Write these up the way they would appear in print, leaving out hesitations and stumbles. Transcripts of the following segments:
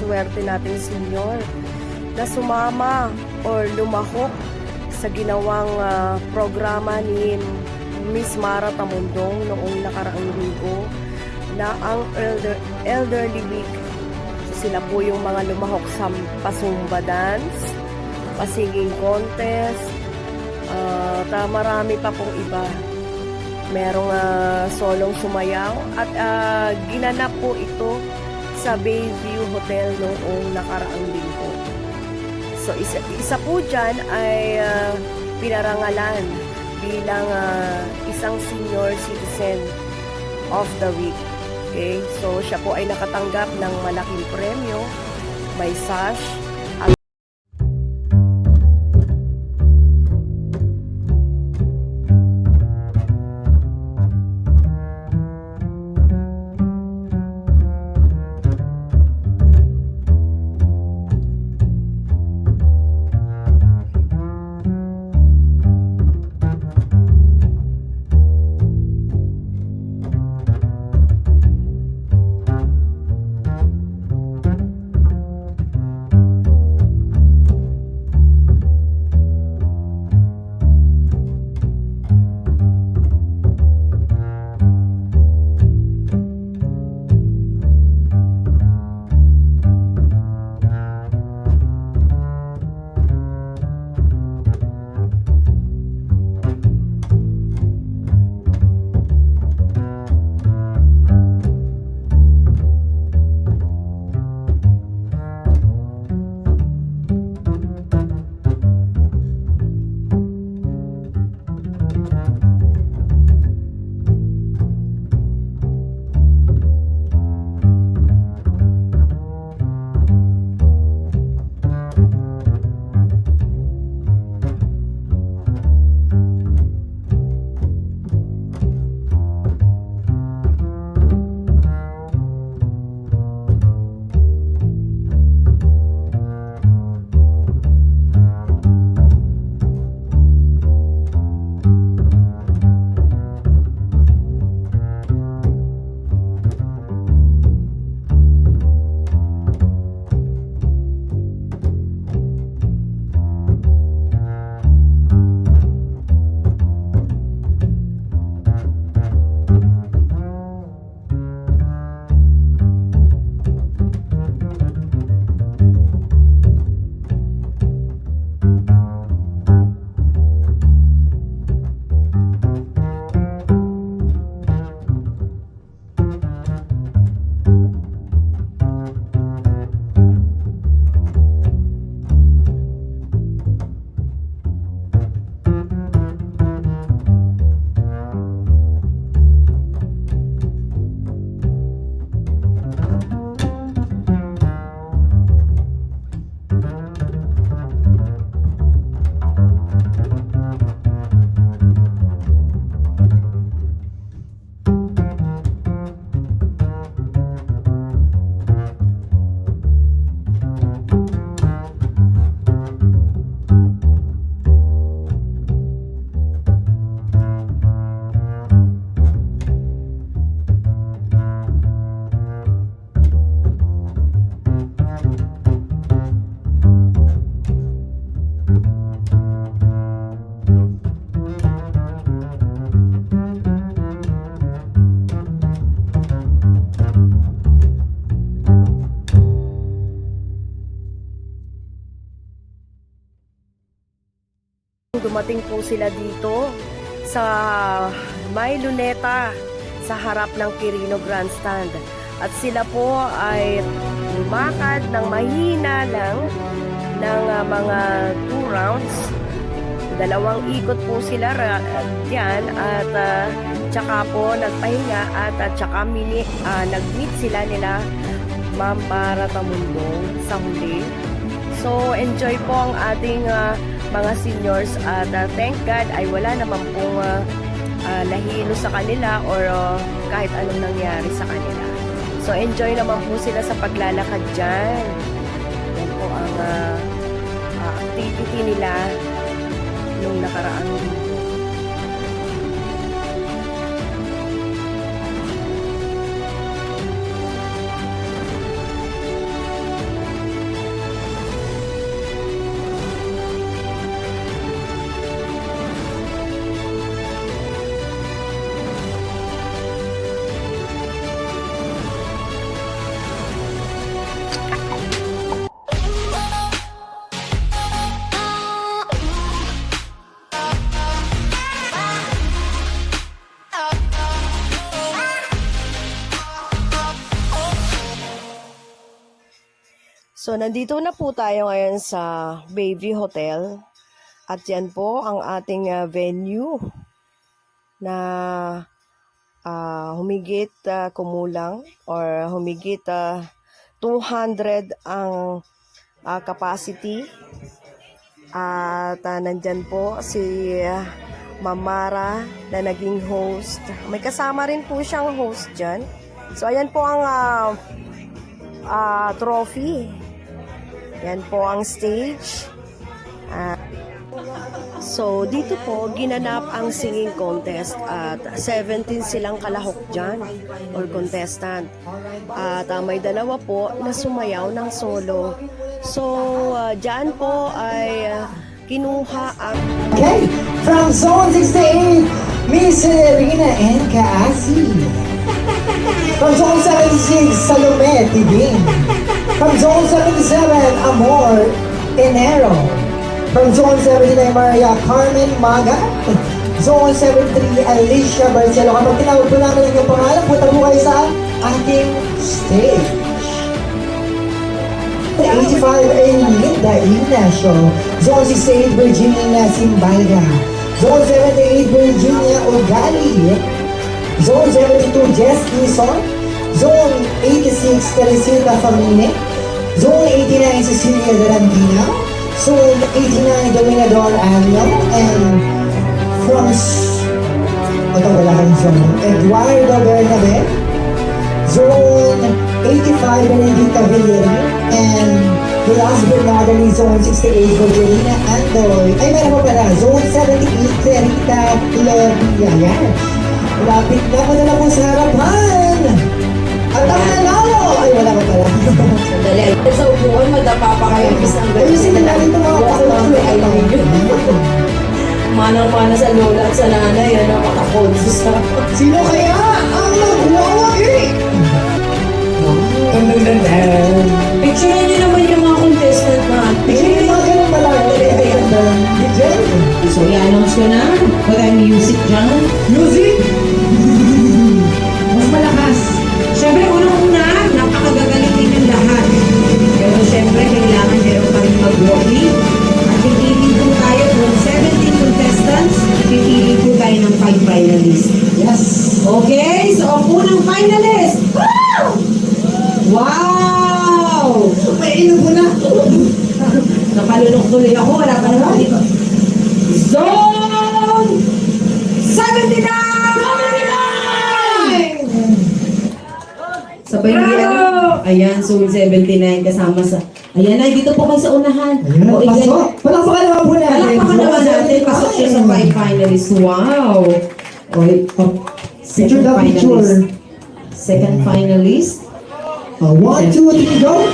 napakaswerte natin senyor na sumama or lumahok sa ginawang programa ni Miss Mara Tamundong noong nakaraang linggo na ang Elderly Week. So, sila po yung mga lumahok sa pasumba dance, pasinging contest, marami pa pong iba. Merong solong sumayaw at ginanap po ito sa Bayview Hotel noong nakaraang linggo. So isa po dyan ay pinarangalan bilang isang senior citizen of the week. Okay? So siya po ay nakatanggap ng malaking premyo, may sash, dumating po sila dito sa May Luneta sa harap ng Quirino Grandstand. At sila po ay lumakad ng mahina lang ng mga 2 rounds. 2 ikot po sila diyan at tsaka po nagpahinga at tsaka nag-meet sila nila Ma'am Mara Tamundong sa huli. So enjoy po ang ating mga seniors at thank God ay wala naman pong nahilo sa kanila or kahit anong nangyari sa kanila. So enjoy naman po sila sa paglalakad dyan. Yan po ang activity nila nung nakaraang linggo. So, nandito na po tayo ngayon sa Bayview Hotel. At yan po ang ating venue na humigit kumulang or humigit 200 ang capacity. At nandyan po si Mamara na naging host. May kasama rin po siyang host dyan. So, ayan po ang trophy. Yan po ang stage. So, dito po, ginanap ang singing contest at 17 silang kalahok dyan or contestant. At may dalawa po na sumayaw ng solo. So, dyan po ay kinuha ang... Okay, from Zone 68, Miss Serena and Kaasi. From Zone 76, Salome Tibin. From Zone 77, Amor Enero. From Zone 79, Maria Carmen Maga. Zone 73, Alicia Barcelo. Kapag tinawag po namin yung pangalan, punta po kayo sa ating stage. 85, Linda Ignacio. Zone 68, Virginia Simbalga. Zone 78, Virginia Ogali. Zone 72, Jess Quezon. Zone 86, Teresita Famine. Zone 89, Cecilia Durandina. Zone 89, Dominador Anio. And from Eduardo Bernabe. Zone 85, Benedicta Villeri. And the last but not the least, Zone 68, Virginia Andoy. Ay, meron pa pala. Zone 78, Clarita Gloria. Yan. Lapit na ko na lang po sa harapan. At ang nanalo! Ay, wala pa pala. Sandali. Sa upuan, madapa pa kayo. Ayusin na natin ito mga kapatid. Manang-mana sa lola at sa nanay. Yan ang makakonso sa... Sino kaya ang magwawagi? Picture niyo naman yung mga contestant natin. Hindi mga ganun pala. So, i-announce ko na. Wala yung music dyan. Music! Mas malakas. Siyempre, unang-una, napakagagaling ninyong lahat. Pero siyempre, kailangan meron pa rin mag-walkie. At pipili po tayo from 17 contestants. Pipili po tayo ng 5 finalists. Yes! Okay, so ang unang finalist. Wow! May ino po na. Nakalunok tuloy ako. Wala pa naman dito. Zone 79! Sabay niya. Ayan, Zone 79 kasama sa... Ayan na, dito po kayo sa unahan. Ayun, O, igen. pasok. Palakpakan naman po natin. Palakpakan naman natin. Pasok siya sa 5 finalists. Wow! Okay. Picture the picture. Second finalist. 1, 2, 3, go!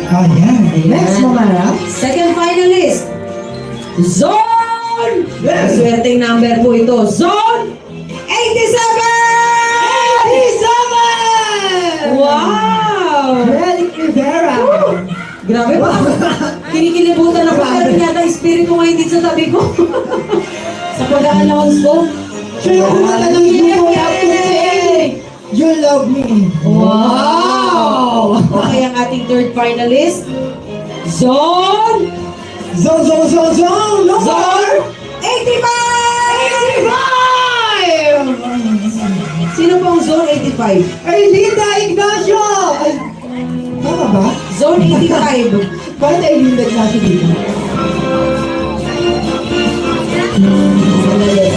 Ayan. Next, Mamara. Second finalist. Zone! Yes. Swerteng number po ito. Zone 87! Wow! Relic Rivera. Grabe ba? Kinikilibutan ako. Pero yata espiritu ngayon dito sa tabi ko. Sa pag-announce ko. Siya yung kumanta ng You Have to Say You Love Me. Wow! Okay, ang ating third finalist. Zone! Zone, zone, zone, zone! No Zone 85! Sino pong Zone 85? Ay, Linda Ignacio! Ay, tama ba? Zone 85. Bakit ay Linda Ignacio dito? Sandali.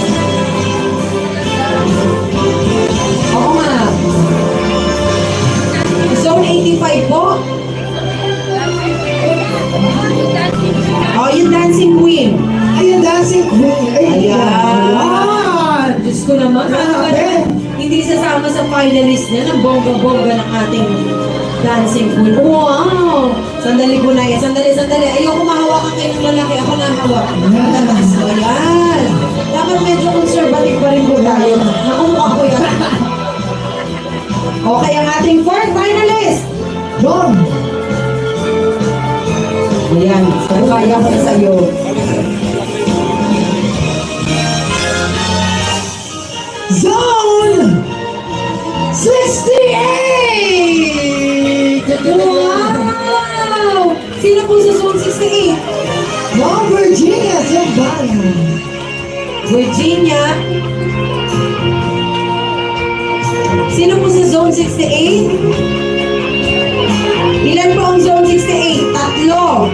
Oo nga. Zone 85 po. Oh, yung dancing queen. Ay, yung dancing queen. Ay, Ayan. Diyos ko naman. Grabe. Hindi sasama sa finalist niya ng bongga-bongga ng ating dancing queen. Wow! Sandali po na yan. Sandali. Ayoko mahawakan kayong lalaki. Ako na hawak. So, ayan. Dapat medyo conservative pa rin po tayo. Nakumukha ko yan. Okay, ang ating fourth finalist. John! Ayan. So, kaya ko na sa'yo. Zone 60! Wow! Sino po sa Zone 68? Wow, Virginia Silvano. Virginia. Sino po sa Zone 68? Ilan po ang Zone 68? Tatlo.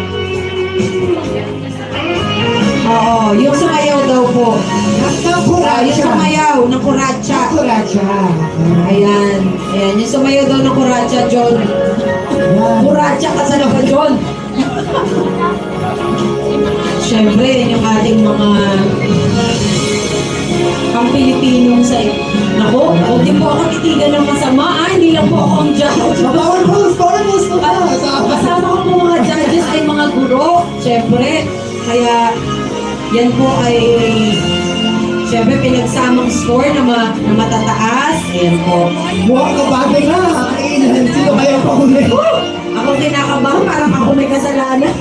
Oo, yung sumayaw daw po. Yung Nakuracha. sumayaw ng Kuracha. Nakuracha. Ayan. Ayan, yung sumayaw daw ng Kuracha, John. Kuracha ka sa ba, John? Siyempre, yung ating mga pang-Pilipinong sa... Nako, huwag din po ako titigan ng masama. Hindi lang po ako ang judge. Power pose po ka. Kasama ko po mga judges ay mga guro. Siyempre, kaya yan po ay siyempre pinagsamang score na matataas. Ayan po. Buwak ka bagay na. Sino kaya pa huli? Ako kinakabahan, parang ako may kasalanan.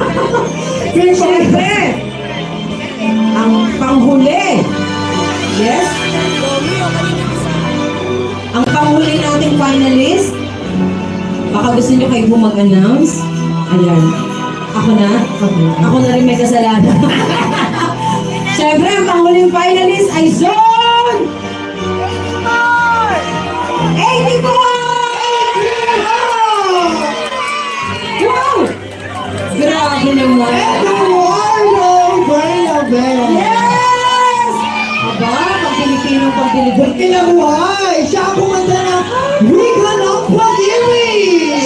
Siyempre, ang panghuli. Yes? Ang panghuli nating finalist. Baka gusto nyo kayo po mag-announce. Ayan. Ako na? Ako na rin may kasalanan. Siyempre, ang panghuling finalist ay Zone 84! Wow! Grabe naman. Eduardo Bernabé. Yes! Aba, pang-Pilipino. Kinabuhay! Siya ang kumanta ng Wika ng Pag-ibig!